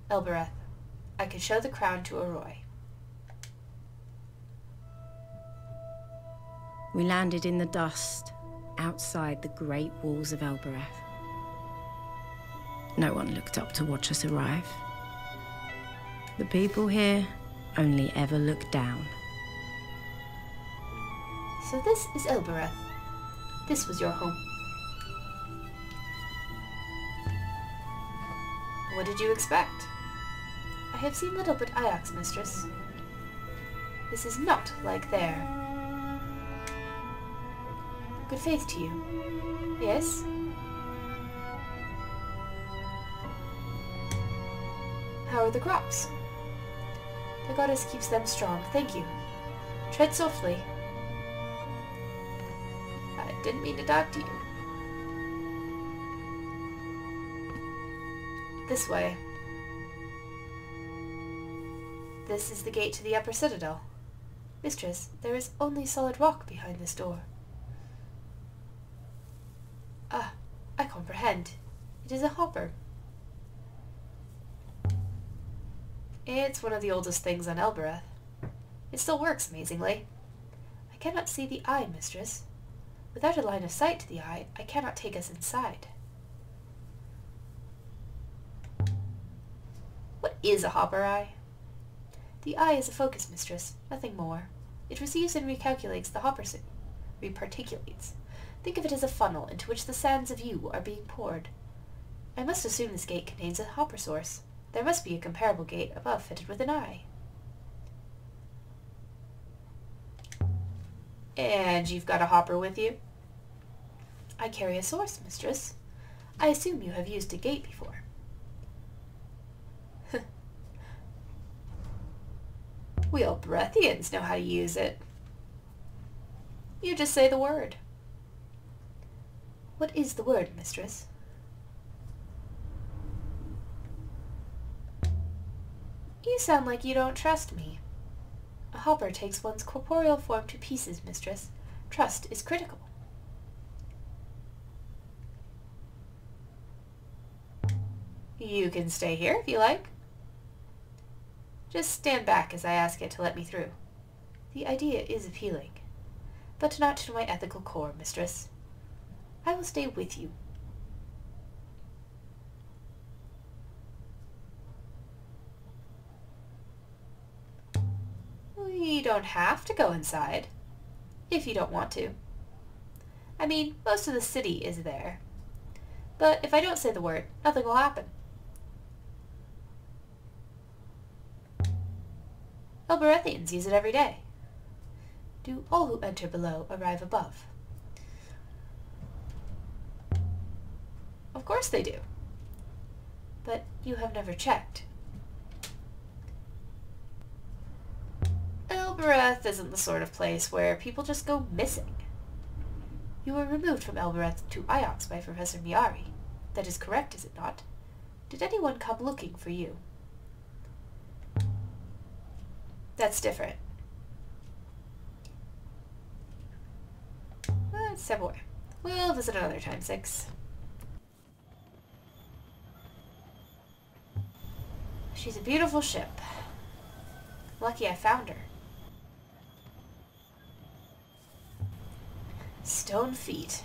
Elbereth, I can show the crown to Arroy. We landed in the dust, outside the great walls of Elbereth. No one looked up to watch us arrive. The people here only ever looked down. So this is Elbereth. This was your home. What did you expect? I have seen little but Ajax, mistress. This is not like there. Good faith to you. Yes? How are the crops? The goddess keeps them strong, thank you. Tread softly. I didn't mean to talk to you. This way. This is the gate to the upper citadel. Mistress, there is only solid rock behind this door. Ah, I comprehend. It is a hopper. It's one of the oldest things on Elbereth. It still works amazingly. I cannot see the eye, mistress. Without a line of sight to the eye, I cannot take us inside. What is a hopper eye? The eye is a focus, mistress, nothing more. It receives and recalculates the hopper reparticulates. Think of it as a funnel into which the sands of you are being poured. I must assume this gate contains a hopper source. There must be a comparable gate above fitted with an eye. And you've got a hopper with you? I carry a source, mistress. I assume you have used a gate before. We Oberethians know how to use it. You just say the word. What is the word, mistress? You sound like you don't trust me. A hopper takes one's corporeal form to pieces, mistress. Trust is critical. You can stay here if you like. Just stand back as I ask it to let me through. The idea is appealing, but not to my ethical core, mistress. I will stay with you. You don't have to go inside, if you don't want to. I mean, most of the city is there. But if I don't say the word, nothing will happen. Oberethians use it every day. Do all who enter below arrive above? Of course they do. But you have never checked. Elbereth isn't the sort of place where people just go missing. You were removed from Elbereth to Ajax by Professor Miari. That is correct, is it not? Did anyone come looking for you? That's different. Step away. We'll visit another time, 6. She's a beautiful ship. Lucky I found her. Stone feet.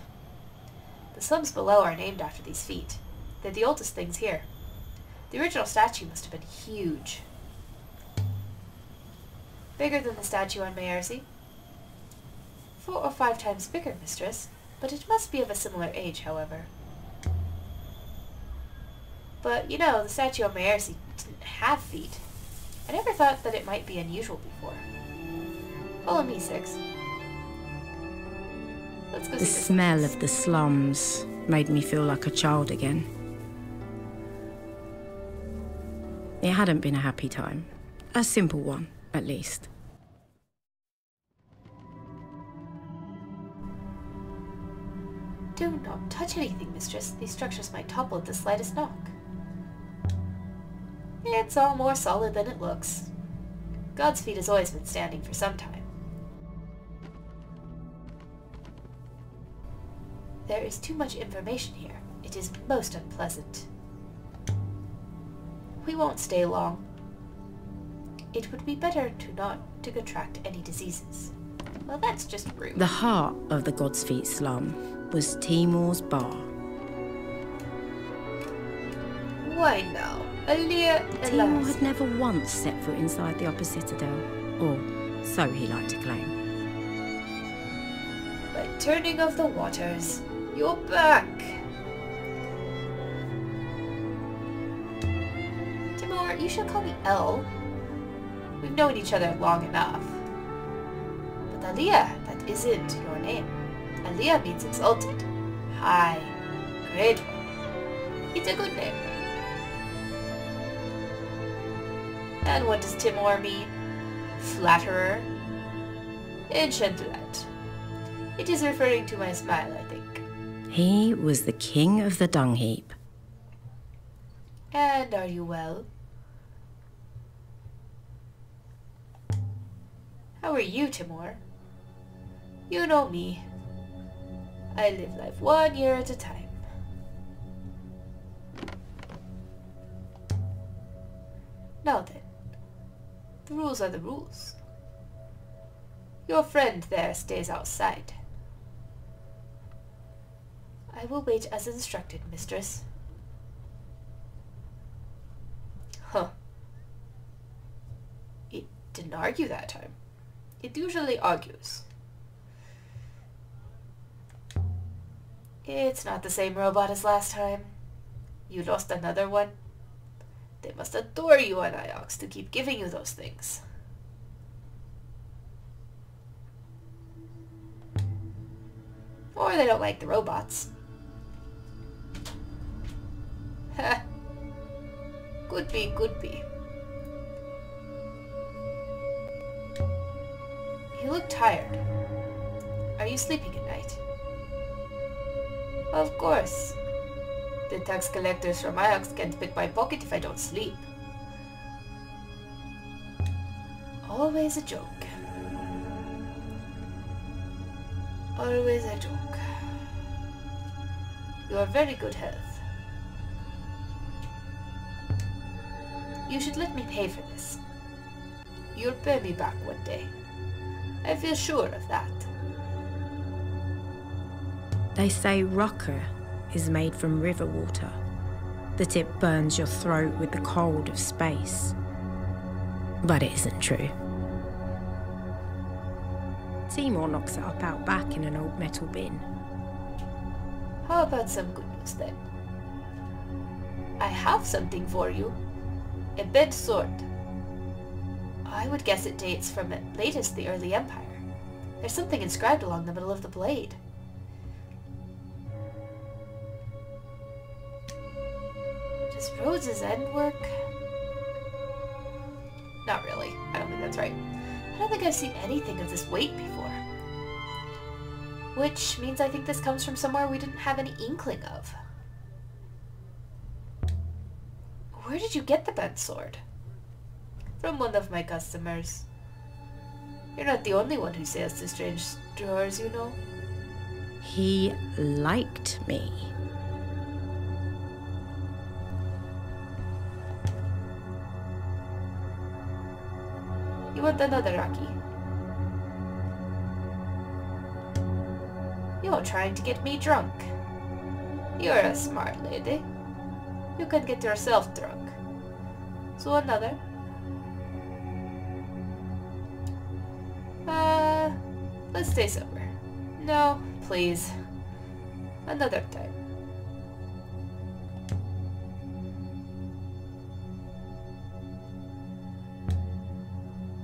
The slums below are named after these feet. They're the oldest things here. The original statue must have been huge. Bigger than the statue on Maersi. 4 or 5 times bigger, mistress, but it must be of a similar age, however. But, you know, the statue on Maersi didn't have feet. I never thought that it might be unusual before. Follow me, 6. Let's go see The smell of the slums made me feel like a child again. It hadn't been a happy time. A simple one, at least. Do not touch anything, mistress. These structures might topple at the slightest knock. It's all more solid than it looks. God's feet has always been standing for some time. There is too much information here. It is most unpleasant. We won't stay long. It would be better to contract any diseases. Well, that's just rude. The heart of the God's Feet slum was Timor's bar. Why now? Alia, Timor had never once set foot inside the upper Citadel, or so he liked to claim. By turning of the waters, you're back. Timor, you should call me Elle. We've known each other long enough. But Alia, that isn't your name. Alia means exalted, high, great one. It's a good name. And what does Timor mean? Flatterer? Enchanterette. It is referring to my smile, I think. He was the king of the dung heap. And are you well? How are you, Timor? You know me. I live life 1 year at a time. Now then, the rules are the rules. Your friend there stays outside. I will wait as instructed, mistress. Huh. It didn't argue that time. It usually argues. It's not the same robot as last time. You lost another one. They must adore you on Iox to keep giving you those things. Or they don't like the robots. Ha. Could be, could be. You look tired. Are you sleeping at night? Of course. The tax collectors from Iox can't pick my pocket if I don't sleep. Always a joke. Always a joke. You are very good health. You should let me pay for this. You'll pay me back one day. I feel sure of that. They say rucker is made from river water, that it burns your throat with the cold of space. But it isn't true. Timor knocks it up out back in an old metal bin. How about some good news then? I have something for you. A bent sword. I would guess it dates from at latest the early Empire. There's something inscribed along the middle of the blade. Does Rhodes' end work? Not really. I don't think that's right. I don't think I've seen anything of this weight before. Which means I think this comes from somewhere we didn't have any inkling of. Where did you get the bent sword? From one of my customers. You're not the only one who sails to strange stores, you know. He liked me. You want another Rocky? You're trying to get me drunk. You're a smart lady. You can get yourself drunk. So another? Let's stay sober. No, please. Another time.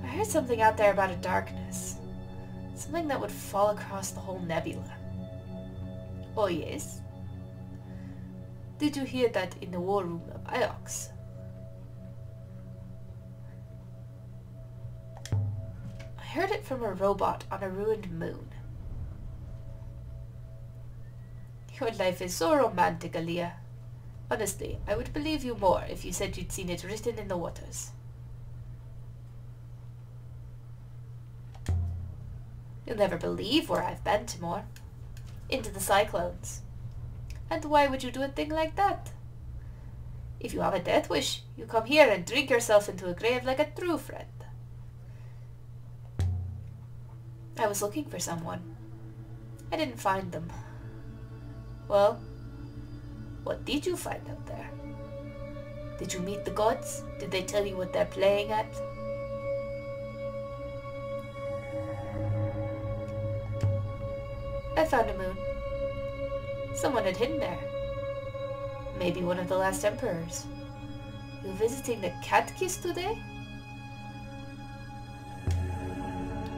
I heard something out there about a darkness. Something that would fall across the whole nebula. Oh yes? Did you hear that in the war room of Iox? I heard it from a robot on a ruined moon. Your life is so romantic, Aaliyah. Honestly, I would believe you more if you said you'd seen it written in the waters. You'll never believe where I've been, Timor. Into the cyclones. And why would you do a thing like that? If you have a death wish, you come here and drink yourself into a grave like a true friend. I was looking for someone. I didn't find them. Well, what did you find out there? Did you meet the gods? Did they tell you what they're playing at? I found a moon. Someone had hidden there. Maybe one of the last emperors. You visiting the catechist today?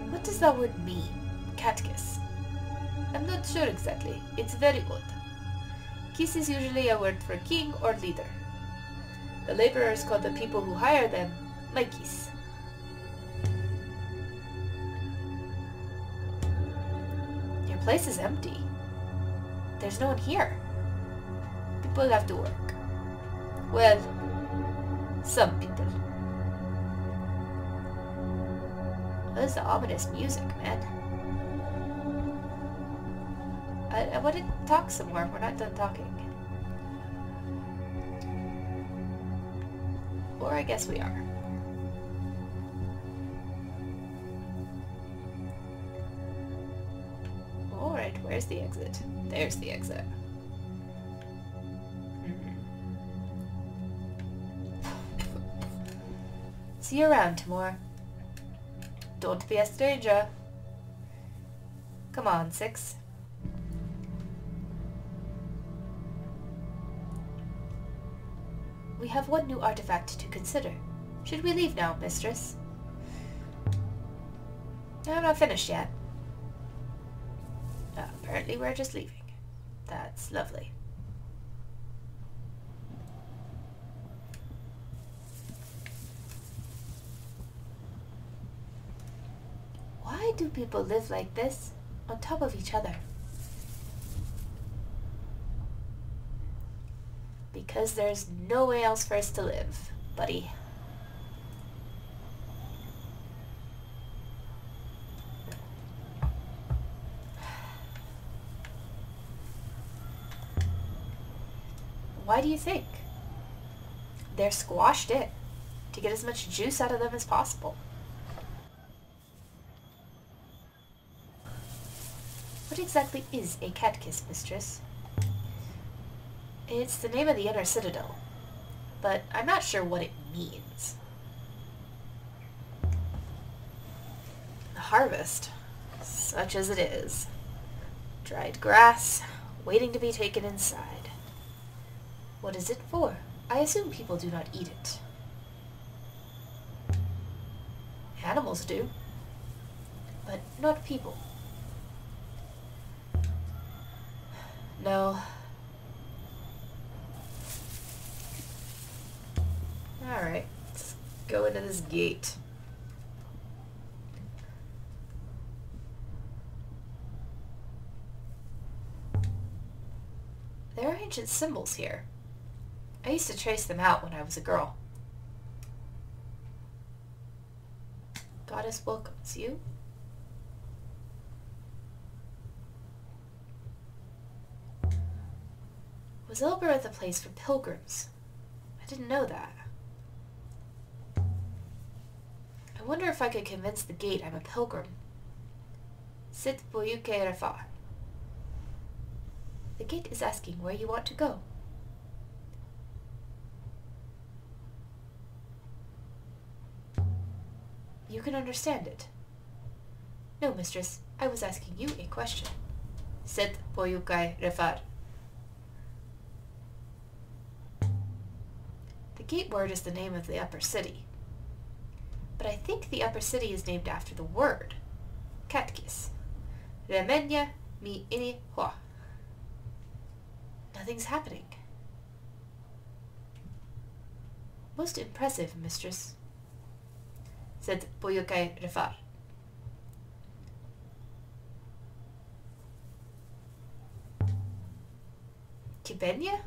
What does that word mean? Catechist? I'm not sure exactly. It's very odd. Kiss is usually a word for king or leader. The laborers call the people who hire them Maikis. Your place is empty. There's no one here. People have to work. Well, some people. That's the ominous music, man. I want to talk some more. We're not done talking. Or I guess we are. Alright, where's the exit? There's the exit. See you around, Timur. Don't be a stranger. Come on, 6. We have one new artifact to consider. Should we leave now, mistress? I'm not finished yet. Apparently we're just leaving. That's lovely. Why do people live like this, on top of each other? Because there's no way else for us to live, buddy. Why do you think? They're squashed in to get as much juice out of them as possible. What exactly is a catechist, mistress? It's the name of the inner citadel, but I'm not sure what it means. The harvest, such as it is. Dried grass, waiting to be taken inside. What is it for? I assume people do not eat it. Animals do, but not people. No. Alright, let's go into this gate. There are ancient symbols here. I used to trace them out when I was a girl. Goddess welcomes you. Was Oberer the place for pilgrims? I didn't know that. I wonder if I could convince the gate I'm a pilgrim. Sit boyuke refar. The gate is asking where you want to go. You can understand it. No, mistress, I was asking you a question. Sit boyukai refar. The gate word is the name of the upper city. But I think the upper city is named after the word. Katkis. Remenya mi ini hua. Nothing's happening. Most impressive, mistress. Said Boyokai Refar. Kibenya?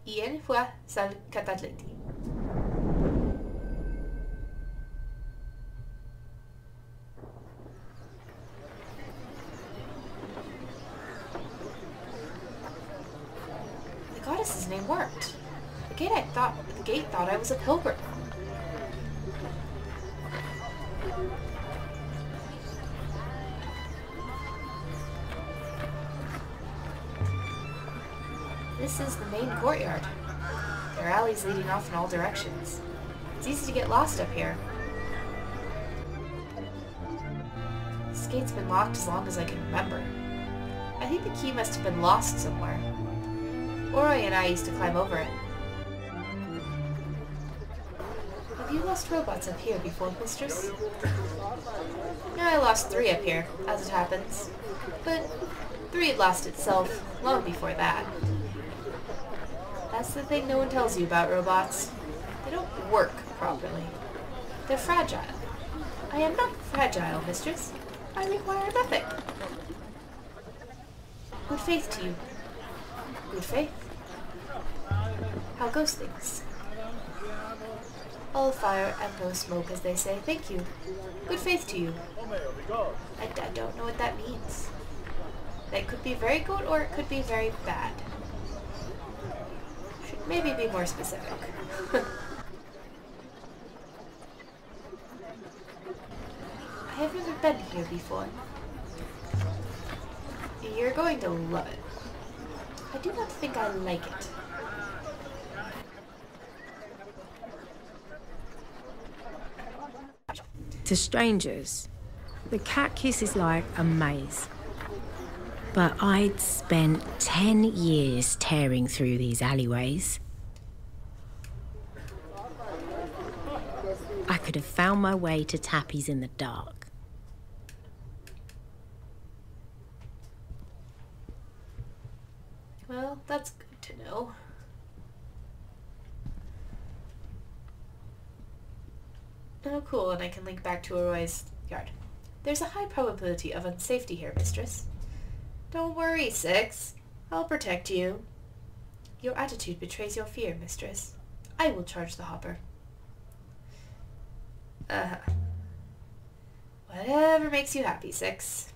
Ien fue sal katatleti. his name worked. The gate thought I was a pilgrim. This is the main courtyard. There are alleys leading off in all directions. It's easy to get lost up here. This gate's been locked as long as I can remember. I think the key must have been lost somewhere. Ori and I used to climb over it. Have you lost robots up here before, Mistress? No, I lost 3 up here, as it happens. But 3 had lost itself long before that. That's the thing no one tells you about robots. They don't work properly. They're fragile. I am not fragile, Mistress. I require nothing. Good faith to you. Good faith. How goes things? All fire and no smoke, as they say. Thank you. Good faith to you. I don't know what that means. That could be very good or it could be very bad. Should maybe be more specific. I have never been here before. You're going to love it. I do not think I like it. To strangers, the cat kiss is like a maze. But I'd spent 10 years tearing through these alleyways. I could have found my way to Tappy's in the dark. Well, that's good to know. Oh, cool, and I can link back to Oroi's yard. There's a high probability of unsafety here, Mistress. Don't worry, Six. I'll protect you. Your attitude betrays your fear, Mistress. I will charge the hopper. Whatever makes you happy, Six.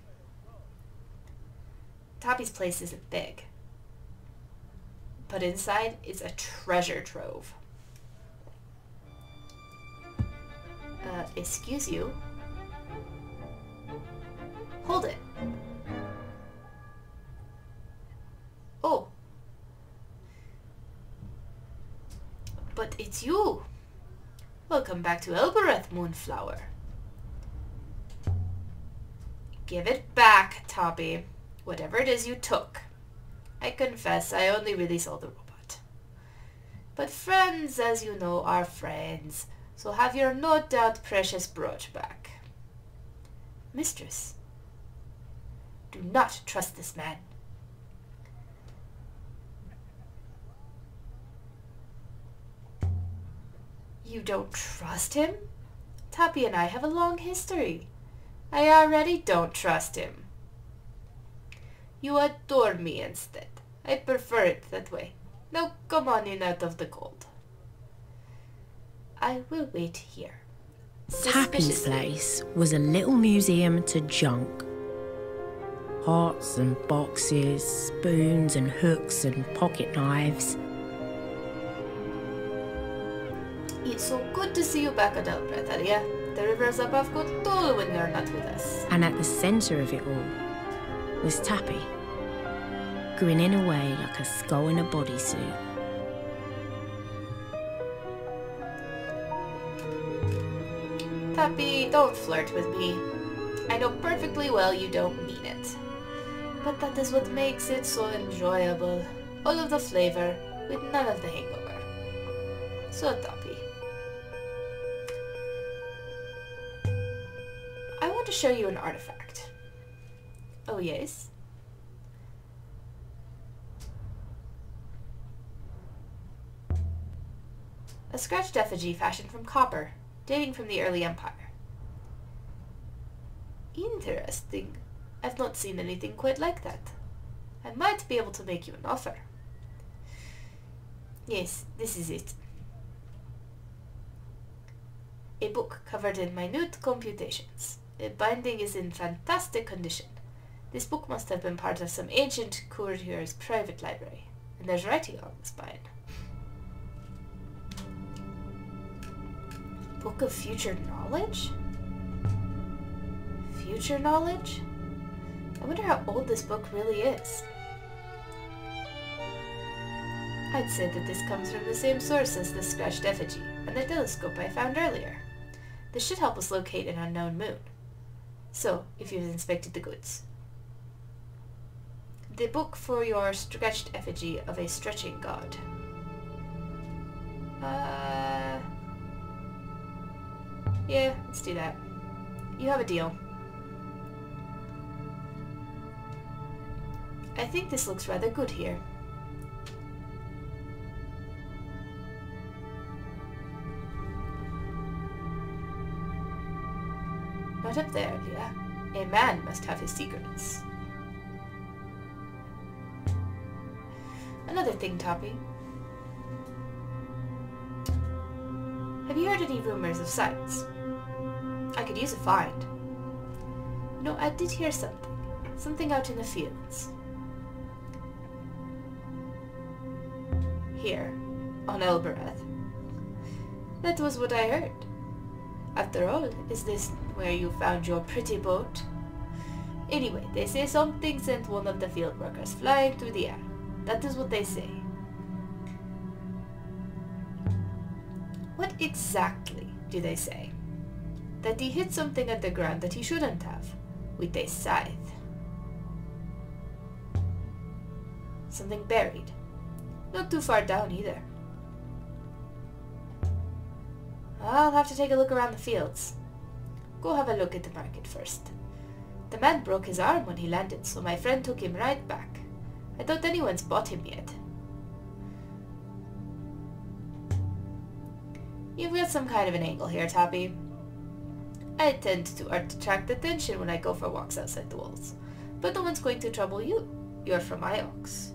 Tappy's place isn't big, but inside is a treasure trove. Excuse you? Hold it. Oh. But it's you. Welcome back to Oberer, Moonflower. Give it back, Toppy. Whatever it is you took. I confess, I only really saw the robot. But friends, as you know, are friends. So have your no doubt precious brooch back. Mistress, do not trust this man. You don't trust him? Tappy and I have a long history. I already don't trust him. You adore me instead. I prefer it that way. Now come on in out of the cold. I will wait here. Tappy's place was a little museum to junk. Pots and boxes, spoons and hooks and pocket knives. It's so good to see you back at Oberer, Aria. The rivers above go dull when you're not with us. And at the centre of it all was Tappy, grinning away like a skull in a bodysuit. Tappy, don't flirt with me. I know perfectly well you don't mean it. But that is what makes it so enjoyable. All of the flavor, with none of the hangover. So, Tappy, I want to show you an artifact. Oh, yes? A scratched effigy fashioned from copper, dating from the early Empire. Interesting. I've not seen anything quite like that. I might be able to make you an offer. Yes, this is it. A book covered in minute computations. The binding is in fantastic condition. This book must have been part of some ancient courtier's private library. And there's writing on the spine. Book of Future Knowledge? Future knowledge? I wonder how old this book really is. I'd say that this comes from the same source as the scratched effigy and the telescope I found earlier. This should help us locate an unknown moon. So, if you've inspected the goods. The book for your stretched effigy of a stretching god. Yeah, let's do that. You have a deal. I think this looks rather good here. Not up there, Leah. A man must have his secrets. Another thing, Toppy. Have you heard any rumors of sightings? I could use a find. No, I did hear something. Something out in the fields. Here, on Oberer. That was what I heard. After all, is this where you found your pretty boat? Anyway, they say something sent one of the field workers flying through the air. That is what they say. What exactly do they say? That he hit something underground that he shouldn't have, with a scythe. Something buried. Not too far down either. I'll have to take a look around the fields. Go have a look at the market first. The man broke his arm when he landed, so my friend took him right back. I doubt anyone's bought him yet. You've got some kind of an angle here, Toppy. I tend to attract attention when I go for walks outside the walls, but no one's going to trouble you. You're from Aux.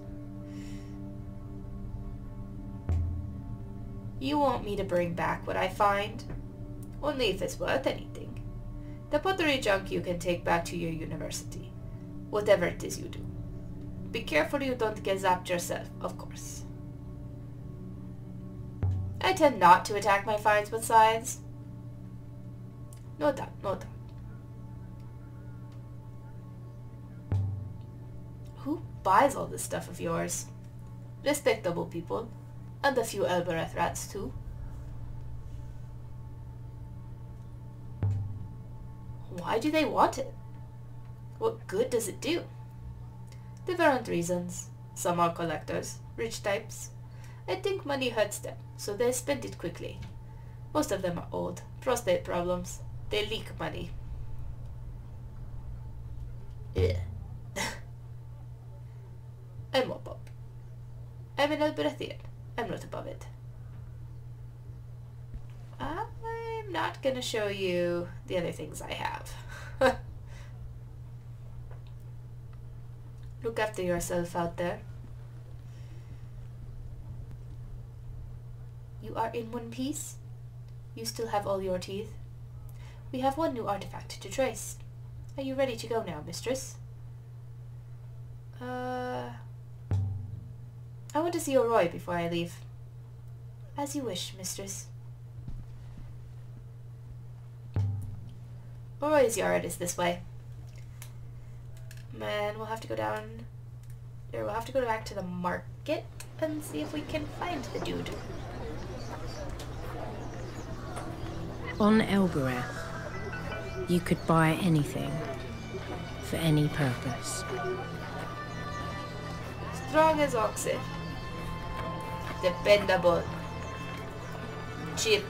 You want me to bring back what I find? Only if it's worth anything. The pottery junk you can take back to your university, whatever it is you do. Be careful you don't get zapped yourself, of course. I tend not to attack my finds with scythes. No doubt, no doubt. Who buys all this stuff of yours? Respectable people. And a few Oberer rats too. Why do they want it? What good does it do? Different reasons. Some are collectors, rich types. I think money hurts them, so they spend it quickly. Most of them are old, prostate problems. They leak money. Ugh. I'm mop up. I'm an Oberethian. I'm not above it. I'm not gonna show you the other things I have. Look after yourself out there. You are in one piece? You still have all your teeth? We have one new artifact to trace. Are you ready to go now, mistress? I want to see Roy before I leave. As you wish, mistress. Roy's yard is this way. Man, we'll have to go down... We'll have to go back to the market and see if we can find the dude. On Oberer, you could buy anything for any purpose. Strong as Auxin. Dependable. Cheap.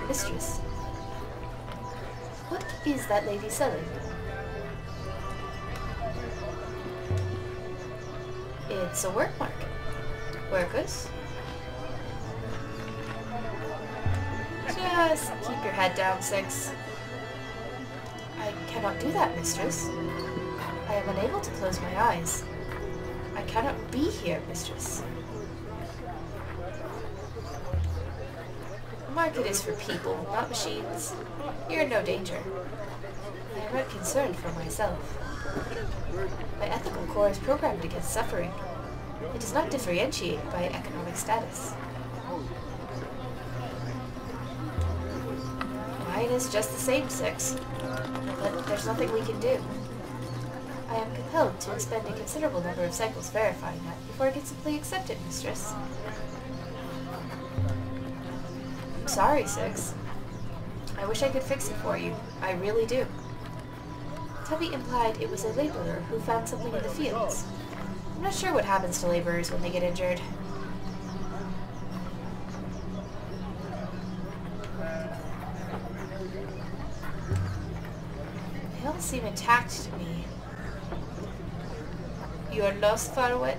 Mistress, what is that lady selling? It's a work market. Workers? Just keep your head down, Six. I cannot do that, mistress. I am unable to close my eyes. I cannot be here, mistress. The market is for people, not machines. You're in no danger. I am not concerned for myself. My ethical core is programmed against suffering. It does not differentiate by economic status. Mine is just the same, Six. But there's nothing we can do. I am compelled to expend a considerable number of cycles verifying that before I can simply accept it, Mistress. I'm sorry, Six. I wish I could fix it for you. I really do. Tubby implied it was a laborer who found something in the fields. I'm not sure what happens to laborers when they get injured. They all seem intact to me. You are lost, Farwet?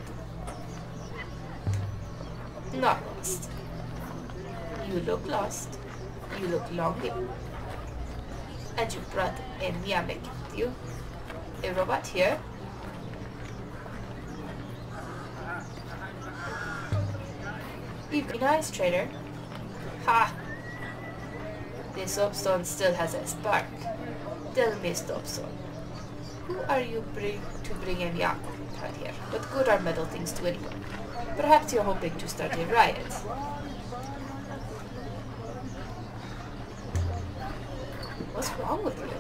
Not lost. You look lost. You look longing. And you brought a Miamek with you. A robot here. You be nice, trader. Ha! The soapstone still has a spark. Tell me, soapstone. Who are you to bring a Miak out here? What good are metal things to anyone? Perhaps you're hoping to start a riot. What's wrong with you?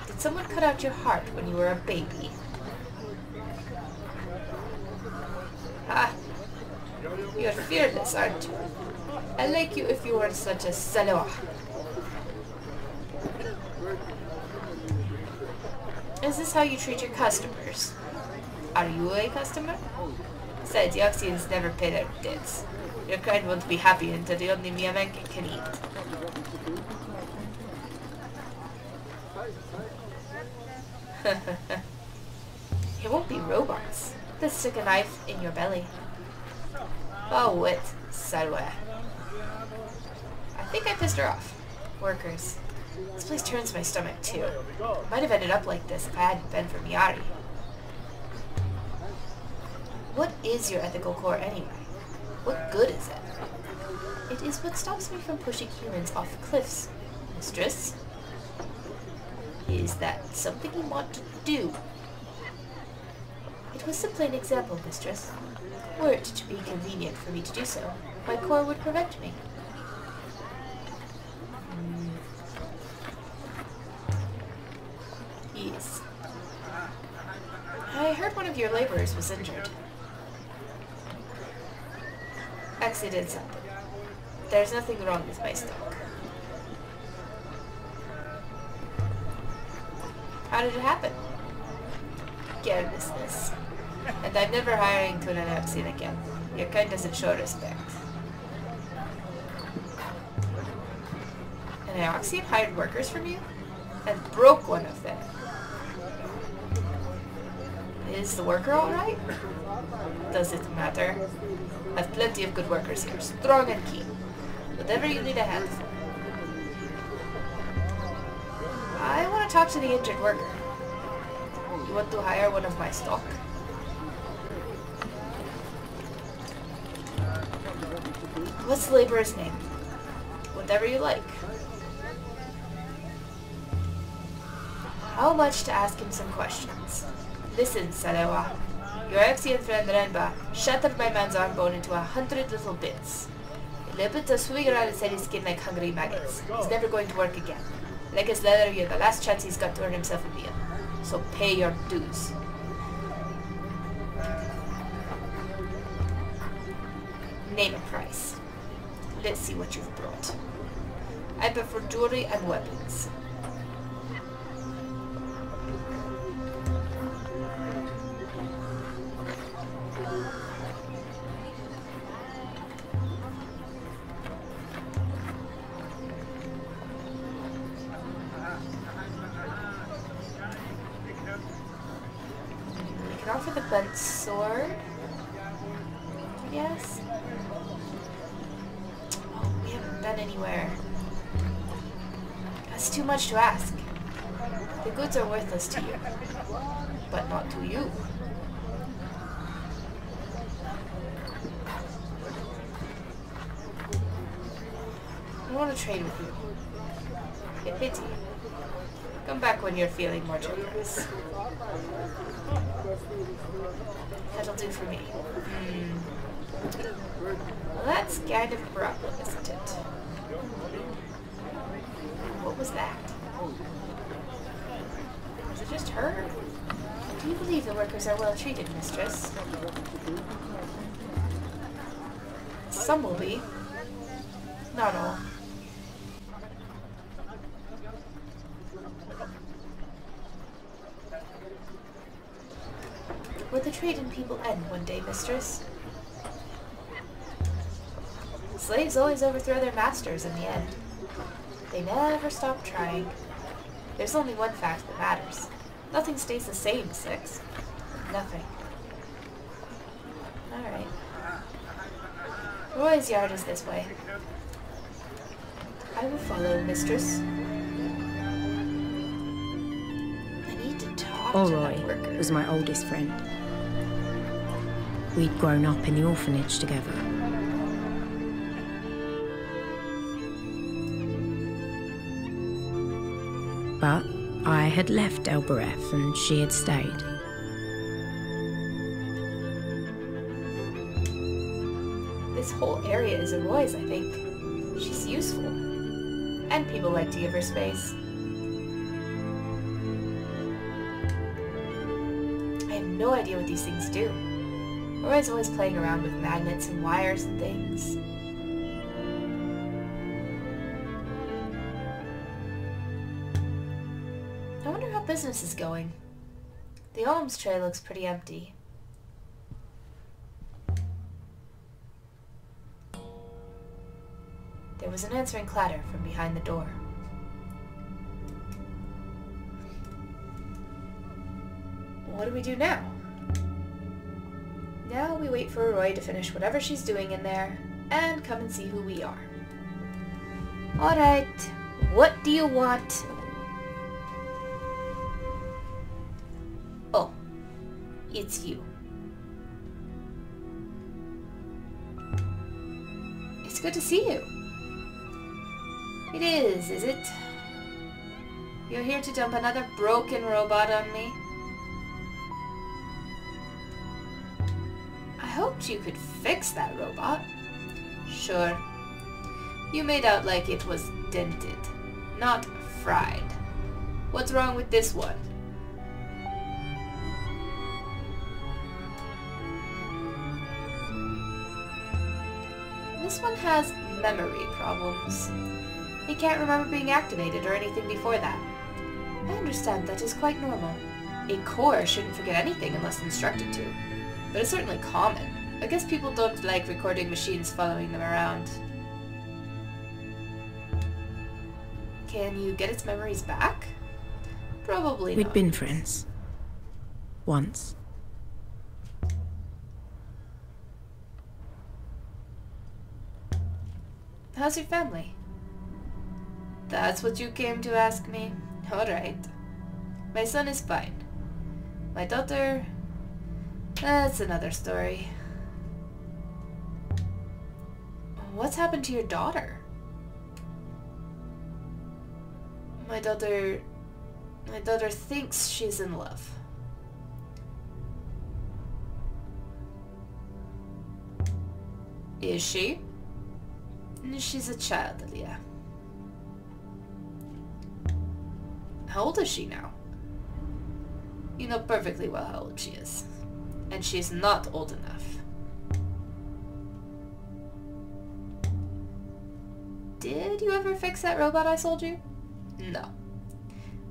Did someone cut out your heart when you were a baby? Ah, you're fearless, aren't you? I like you if you weren't such a Saloa. Is this how you treat your customers? Are you a customer? Besides, the Auxians never pay their debts. Your kind won't be happy until the only Miamek can eat. It won't be robots. They'll stick a knife in your belly. Oh, wit, Salwa. I think I pissed her off. Workers. This place turns my stomach too. Might have ended up like this if I hadn't been for Miari. What is your ethical core anyway? What good is it? It is what stops me from pushing humans off cliffs, Mistress. Is that something you want to do? It was simply an example, Mistress. Were it to be convenient for me to do so, my core would prevent me. Yes. I heard one of your laborers was injured. Accident something. There's nothing wrong with my stock. How did it happen? Carelessness. And I'm never hiring to an Auxin again. Your kind doesn't show respect. And Auxin hired workers from you? And broke one of them. Is the worker alright? Does it matter? I've plenty of good workers here, strong and keen. Whatever you need a hand for. I want to talk to the injured worker. You want to hire one of my stock? What's the laborer's name? Whatever you like. How much to ask him some questions? Listen, Salewa. Your Auxian friend Renba shattered my man's arm bone into 100 little bits. A little bit of swimming around inside his skin like hungry maggots. He's never going to work again. Like his leather, you're the last chance he's got to earn himself a meal. So pay your dues. Name a price. Let's see what you've brought. I prefer jewelry and weapons. We can offer the bent sword, I guess. Oh, we haven't been anywhere. That's too much to ask. The goods are worthless to you, but not to you. I want to trade with you. Get pity. Come back when you're feeling more generous. That'll do for me. Well, that's kind of a problem, isn't it? What was that? Was it just her? Do you believe the workers are well treated, mistress? Some will be. Not all. Will the trade in people end one day, mistress? Slaves always overthrow their masters in the end. They never stop trying. There's only one fact that matters. Nothing stays the same, Six. Nothing. Alright. Roy's yard is this way. I will follow, mistress. I need to talk to that worker. Roy was my oldest friend. We'd grown up in the orphanage together. But I had left Oberer and she had stayed. This whole area is a Roy's, I think. She's useful. And people like to give her space. I have no idea what these things do. Roy's always playing around with magnets and wires and things. I wonder how business is going. The alms tray looks pretty empty. There was an answering clatter from behind the door. What do we do now? Now we wait for Roy to finish whatever she's doing in there, and come and see who we are. Alright, what do you want? Oh, it's you. It's good to see you. It is it? You're here to dump another broken robot on me? I hoped you could fix that robot. Sure. You made out like it was dented, not fried. What's wrong with this one? This one has memory problems. He can't remember being activated or anything before that. I understand that is quite normal. A core shouldn't forget anything unless instructed to. But it's certainly common. I guess people don't like recording machines following them around. Can you get its memories back? Probably not. We'd been friends. Once. How's your family? That's what you came to ask me? Alright. My son is fine. My daughter... That's another story. What's happened to your daughter? My daughter thinks she's in love. Is she? She's a child, Aaliyah. How old is she now? You know perfectly well how old she is. And she's not old enough. Did you ever fix that robot I sold you? No.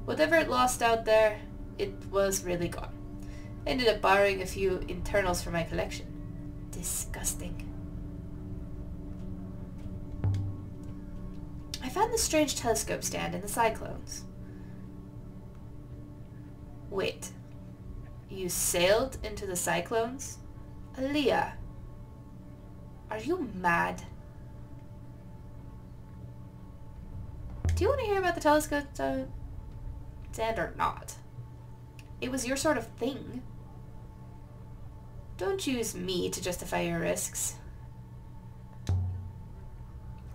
Whatever it lost out there, it was really gone. I ended up borrowing a few internals for my collection. Disgusting. I found this strange telescope stand in the Cyclones. Wait. You sailed into the Cyclones? Aaliyah. Are you mad? Do you want to hear about the telescope stand or not? It was your sort of thing. Don't use me to justify your risks.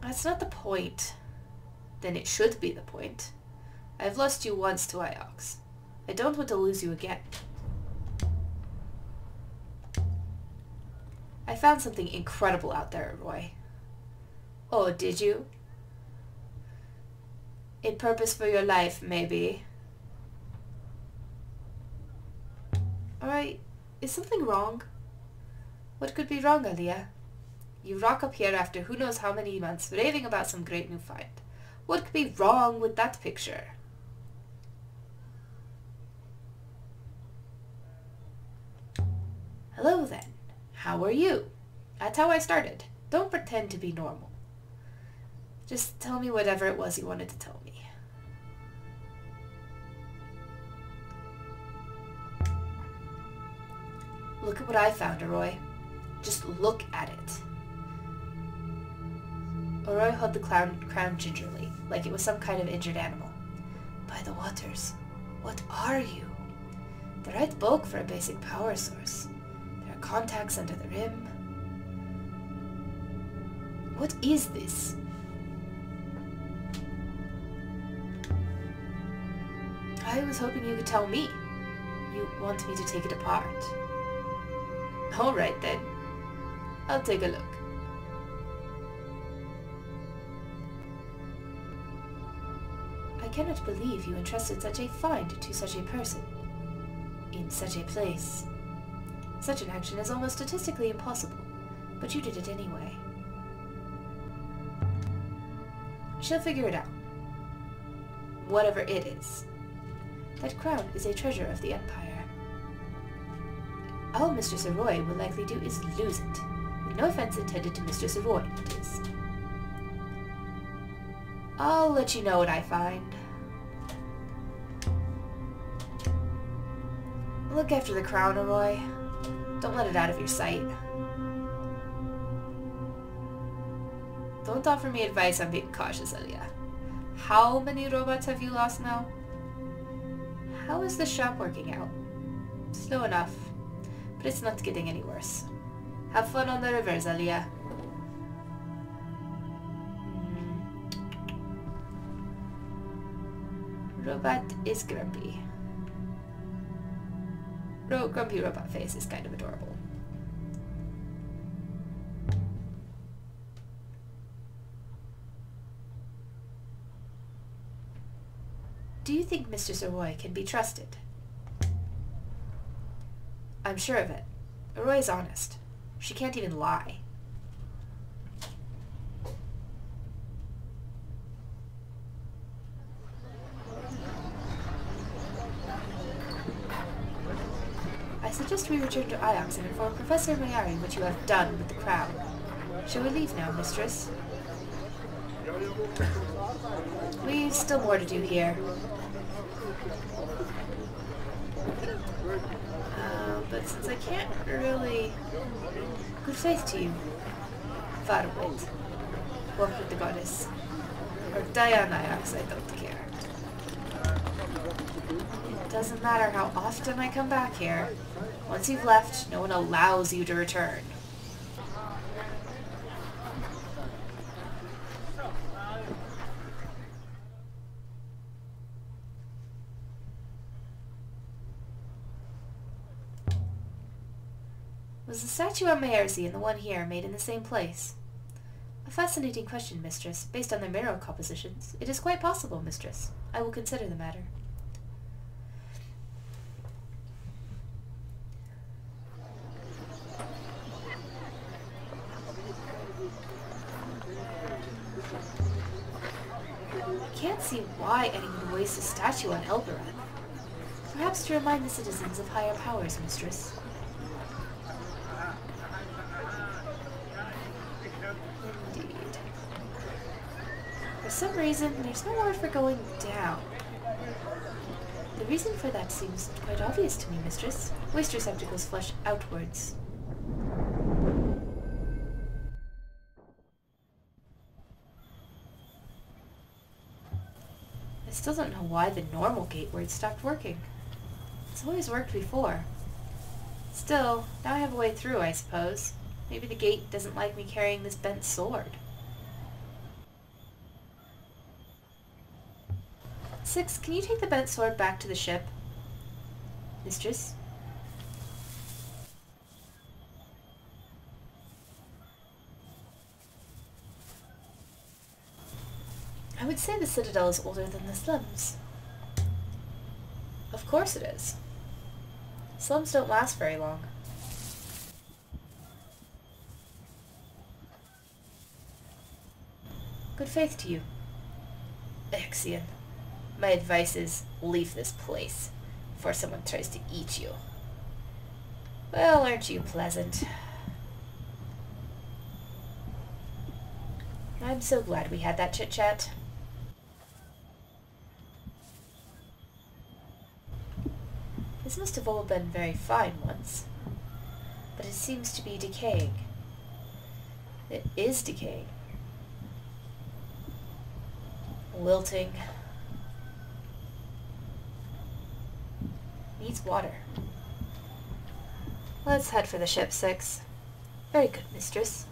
That's not the point. Then it should be the point. I've lost you once to Iox. I don't want to lose you again. I found something incredible out there, Roy. Oh, did you? A purpose for your life, maybe. Alright, is something wrong? What could be wrong, Aaliyah? You rock up here after who knows how many months, raving about some great new find. What could be wrong with that picture? Hello then. How are you? That's how I started. Don't pretend to be normal. Just tell me whatever it was you wanted to tell me. Look at what I found, Roy. Just look at it. Roy held the crown gingerly, like it was some kind of injured animal. By the waters, what are you? The right bulk for a basic power source. There are contacts under the rim. What is this? I was hoping you could tell me. You want me to take it apart. Alright then. I'll take a look. I cannot believe you entrusted such a find to such a person. In such a place. Such an action is almost statistically impossible, but you did it anyway. She'll figure it out. Whatever it is. That crown is a treasure of the Empire. All Mistress Roy will likely do is lose it. With no offense intended to Mistress Roy, that is. I'll let you know what I find. Look after the crown, Roy. Don't let it out of your sight. Don't offer me advice on being cautious, Elia. How many robots have you lost now? How is the shop working out? Slow enough, but it's not getting any worse. Have fun on the rivers, Elia. Robot is grumpy. Grumpy robot face is kind of adorable. Do you think Mistress Roy can be trusted? I'm sure of it. Roy's honest. She can't even lie. I suggest we return to Auxin and inform Professor Mayari what you have done with the crown. Shall we leave now, Mistress? We've still more to do here. But since I can't really... Good faith to you. Farwit. Walk with the goddess. Or die on Iox, I don't care. It doesn't matter how often I come back here. Once you've left, no one allows you to return. Was the statue on Mayersi and the one here made in the same place? A fascinating question, Mistress. Based on their mirror compositions, it is quite possible, Mistress. I will consider the matter. I can't see why anyone would waste a statue on Oberer. Perhaps to remind the citizens of higher powers, Mistress. For some reason, there's no word for going down. The reason for that seems quite obvious to me, Mistress. Waste receptacles flush outwards. I still don't know why the normal gateway stopped working. It's always worked before. Still, now I have a way through, I suppose. Maybe the gate doesn't like me carrying this bent sword. Six, can you take the bent sword back to the ship? Mistress? I would say the Citadel is older than the Slums. Of course it is. Slums don't last very long. Good faith to you. Auxin, my advice is leave this place before someone tries to eat you. Well, aren't you pleasant? I'm so glad we had that chit-chat. This must have all been very fine once, but it seems to be decaying. It is decaying. Wilting. Needs water. Let's head for the ship, Six. Very good, Mistress.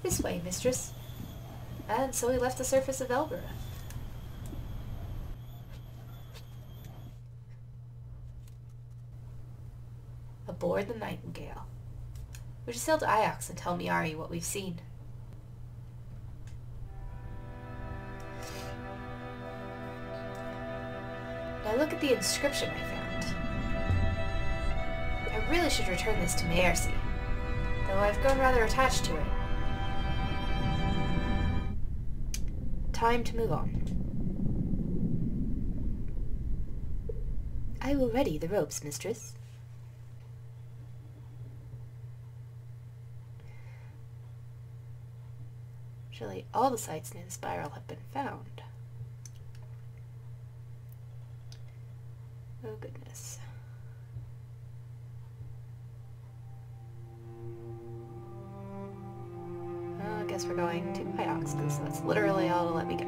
This way, Mistress. And so we left the surface of Oberer. Aboard the Nightingale. We should sail to Auxin and tell Miari what we've seen. Now look at the inscription I found. I really should return this to Miari, though I've grown rather attached to it. Time to move on. I will ready the ropes, Mistress. Surely all the sites near the spiral have been found. Oh goodness. I guess we're going to Auxin, because that's literally all to let me go.